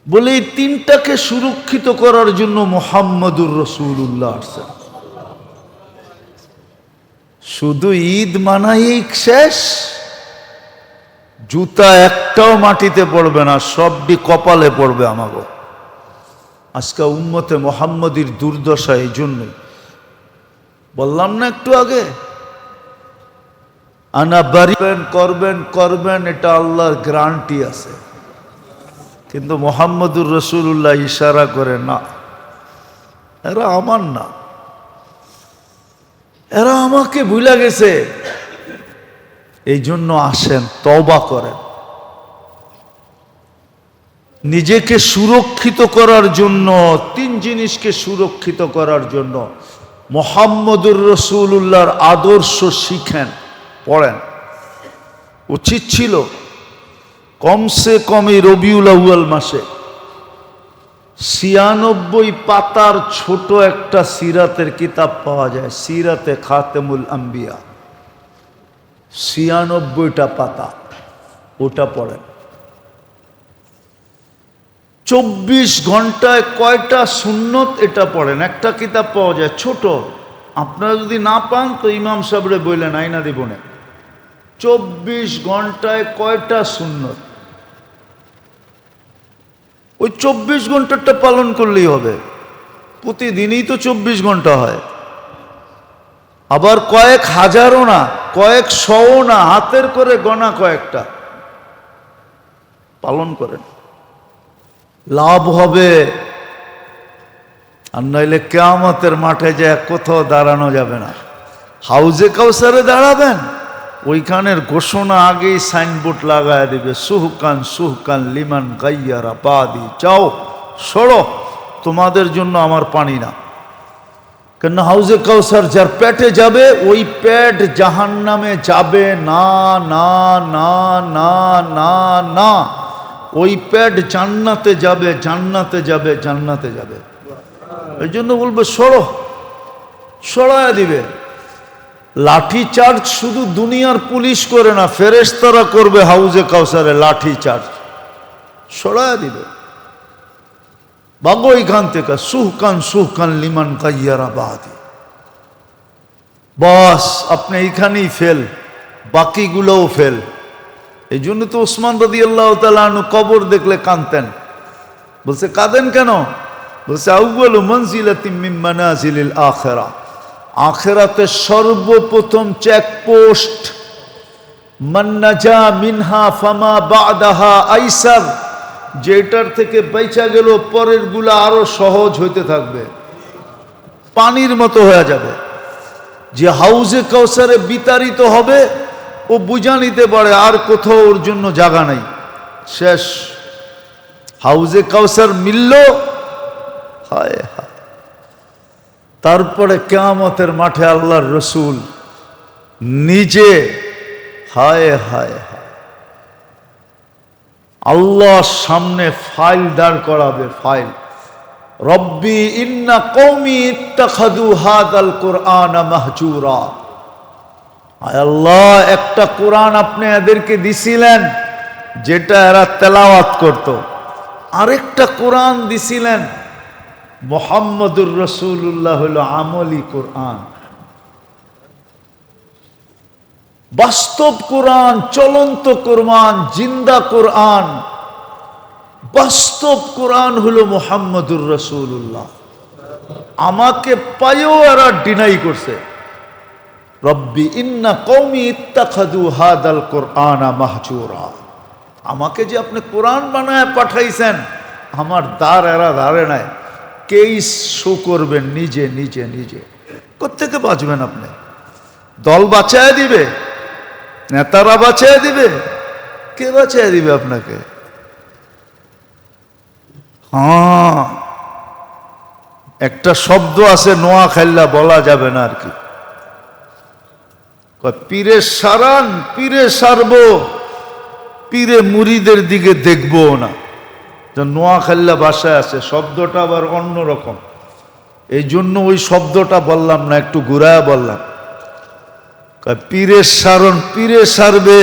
বলে এই তিনটাকে সুরক্ষিত করার জন্য মুহাম্মদুর রাসূলুল্লাহ আসছেন। শুধু ঈদ মানাই শেষ, জুতা একটাও মাটিতে পড়বে না, সবটি কপালে পড়বে আমাগো। আজকে উম্মতে মুহাম্মদীর দুর্দশা এই জন্যই। বললাম না একটু আগে, আনা বারিবেন করবেন করবেন, এটা আল্লাহর গ্যারান্টি আছে। কিন্তু মুহাম্মদুর রাসূলুল্লাহ ইশারা করে, না, এরা আমার না, এরা আমাকে ভুলে গেছে। এই জন্য আসেন, তওবা করেন। নিজেকে সুরক্ষিত করার জন্য, তিন জিনিসকে সুরক্ষিত করার জন্য মুহাম্মদুর রাসূলুল্লাহর আদর্শ শিখেন, পড়েন। উচিত ছিল কমসে কম এই রবিউল আউয়াল মাসে ৯৬ পাতার ছোট একটা সিরাতের কিতাব পাওয়া যায়, সিরাতে খাতেমুল আম্বিয়া, ৯৬টা পাতা, ওটা পড়েন। ২৪ ঘন্টায় কয়টা সুন্নত, এটা পড়েন। একটা কিতাব পাওয়া যায় ছোট, আপনারা যদি না পান তো ইমাম সাহেবরে বললেন আইনা দিব না। ২৪ ঘন্টায় কয়টা সুন্নত, ওই ২৪ ঘন্টাটা পালন করলেই হবে। প্রতিদিনই তো ২৪ ঘন্টা হয়। আবার কয়েক হাজারও না, কয়েক শও না, হাতের করে গণা কয়েকটা পালন করেন, লাভ হবে। আর নইলে কিয়ামতের মাঠে যায় কোথাও দাঁড়ানো যাবে না। হাউজে কাউসারে দাঁড়াবেন, ওইখানের ঘোষণা আগেই সাইনবোর্ড লাগায় দিবে, সুহকান সুহকান লিমান গাইয়ারা বাদি, যাও সরো, তোমাদের জন্য আমার পানি না। কেন হাউজে কাউসার যার পেটে যাবে, ওই পেট জাহান্নামে যাবে না, না না না না না, ওই পেট জান্নাতে যাবে, জান্নাতে যাবে, জান্নাতে যাবে। এই জন্য বলবে সরো, সরায় দিবে। লাঠি চার্জ শুধু দুনিয়ার পুলিশ করে না, ফেরেশতারা করবে হাউজে কাউসারে লাঠি চার্জ, সরায় দিবে। ভাগো এখান থেকে, সুহকান সুহকান লিমান কাইয়ারা বাদি। বাস আপনি এইখানেই ফেল, বাকিগুলোও ফেল। এই জন্য তো ওসমান রাদিয়াল্লাহু তাআলা আনহু কবর দেখলে কাঁদতেন। বলছে কাঁদেন কেন? বলছে আউয়ালু মানজিলাতিন মিন মানাজিলিল আখিরাহ, আখিরাতে সর্বপ্রথম চেকপোস্ট। মান নাজা মিনহা ফামা বাদাহা আইসার, যেটার থেকে বেঁচা গেল পরের গুলা আরো সহজ হইতে থাকবে, পানির মতো হয়ে যাবে। যে হাউজে কাউসারে বিতাড়িত হবে, ও বুঝা নিতে পারে আর কোথাও ওর জন্য জায়গা নাই, শেষ। হাউজে কাউসার মিলল, হায় হায়। তারপরে কিয়ামতের মাঠে আল্লাহর রসুল নিজে, হায় হায় হায়, আল্লাহর সামনে ফাইল দাঁড় করাবে, ফাইল। রব্বি ইন্না কওমি ইত্তাখাযু হাযাল কুরআনা মাহজুরা। আয় আল্লাহ, একটা কোরআন আপনি এদেরকে দিছিলেন যেটা এরা তেলাওয়াত করত, আরেকটা কোরআন দিছিলেন মুহাম্মদুর রাসূলুল্লাহ হলো আমলি কোরআন, বাস্তব কোরআন, চলন্ত কোরআন, জিন্দা কোরআন। বাস্তব কোরআন হলো মুহাম্মদুর রাসূলুল্লাহ। আমাকে পাইও এরা ডিনাই করছে। রব্বি ইন্না কওমি ইত্তাখাযু হাযাল কুরআনা মাহজুরা। আমাকে যে আপনি কোরআন বানায় পাঠাইছেন, আমার দ্বার এরা ধারে নাই। কেই শো করবেন? নিজে নিজে নিজে। কোত্থেকে বাঁচবেন আপনি? দল বাঁচায় দিবে? নেতারা বাঁচায় দিবে? কে বাঁচায় দিবে আপনাকে? হ্যাঁ, একটা শব্দ আছে নোয়াখাইল্লা, বলা যাবে না আর কি। পীরে সারান, পীরে সারবো, পীরে মুরিদের দিকে দেখবো না। নোয়াখাইল্লা ভাষায় আছে, শব্দটা আবার অন্যরকম, এই জন্য ওই শব্দটা বললাম না, একটু ঘুরায় বললাম। পীরের সারণ, পীরে সারবে,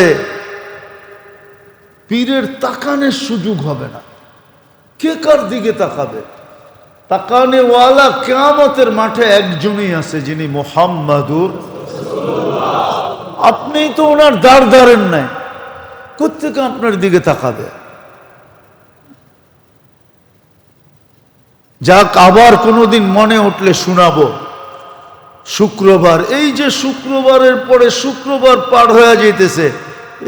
পীরের তাকানের সুযোগ হবে না। কে কার দিকে তাকাবে? তাকানে ওয়ালা কিয়ামতের মাঠে একজনই আছে, যিনি মুহাম্মাদুর। আপনি তো ওনার দাঁড় ধারেন নাই, কোত্থেকে আপনার দিকে তাকাবে? যাক, আবার কোনোদিন মনে উঠলে শোনাবো। শুক্রবার, এই যে শুক্রবারের পরে শুক্রবার পার হয়ে যেতেছে,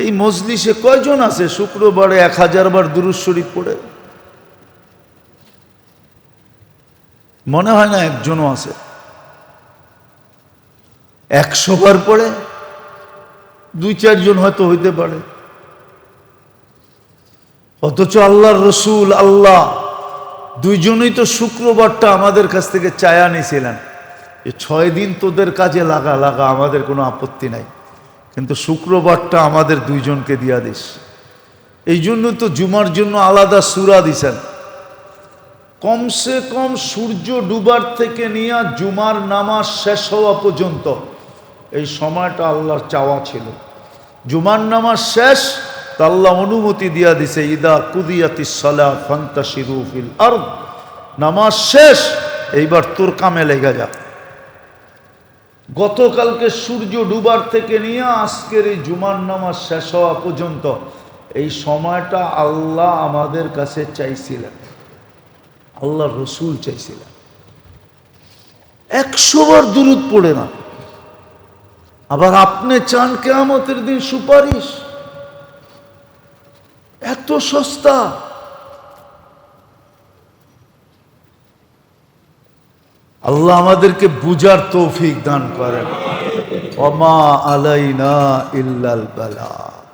এই মজলিসে কয়জন আছে শুক্রবারে 1000 বার দুরূদ শরীফ পড়ে? মনে হয় না একজনও আছে। 100 বার পড়ে 2-4 জন হয়তো হইতে পারে। অথচ আল্লাহর রসুল, আল্লাহ দুইজনই তো শুক্রবারটা আমাদের কাছ থেকে চায়া নিয়েছিলেন, 6 দিন তোদের কাজে লাগা, আমাদের কোনো আপত্তি নাই, কিন্তু শুক্রবারটা আমাদের দুইজনকে দিয়া দিস। এই জন্য তো জুমার জন্য আলাদা সূরা দিছেন। কমসে কম সূর্য ডুবার থেকে নিয়ে জুমার নামাজ শেষ হওয়া পর্যন্ত এই সময়টা আল্লাহর চাওয়া ছিল। জুমার নামাজ শেষ, তা আল্লাহ অনুমতি দিয়া দিছে, ইদা কুদিয়াতিস সালাহ ফান্তাশিরু ফিল আরদ। নামাজ শেষ, এইবার তোর কামে লেগে যা। গতকালকে সূর্য ডুবার থেকে নিয়ে আজকের এই জুমার নামাজ শেষ হওয়া পর্যন্ত এই সময়টা আল্লাহ আমাদের কাছে চাইছিলেন, আল্লাহ রসুল চাইছিলেন। 100 বার দুরূদ পড়ে না। আবার আপনি চান কিয়ামতের দিন সুপারিশ? এত সস্তা? আল্লাহ আমাদেরকে বুঝার তৌফিক দান করেন। ওমা আলাইনা ইল্লাল বালাগ।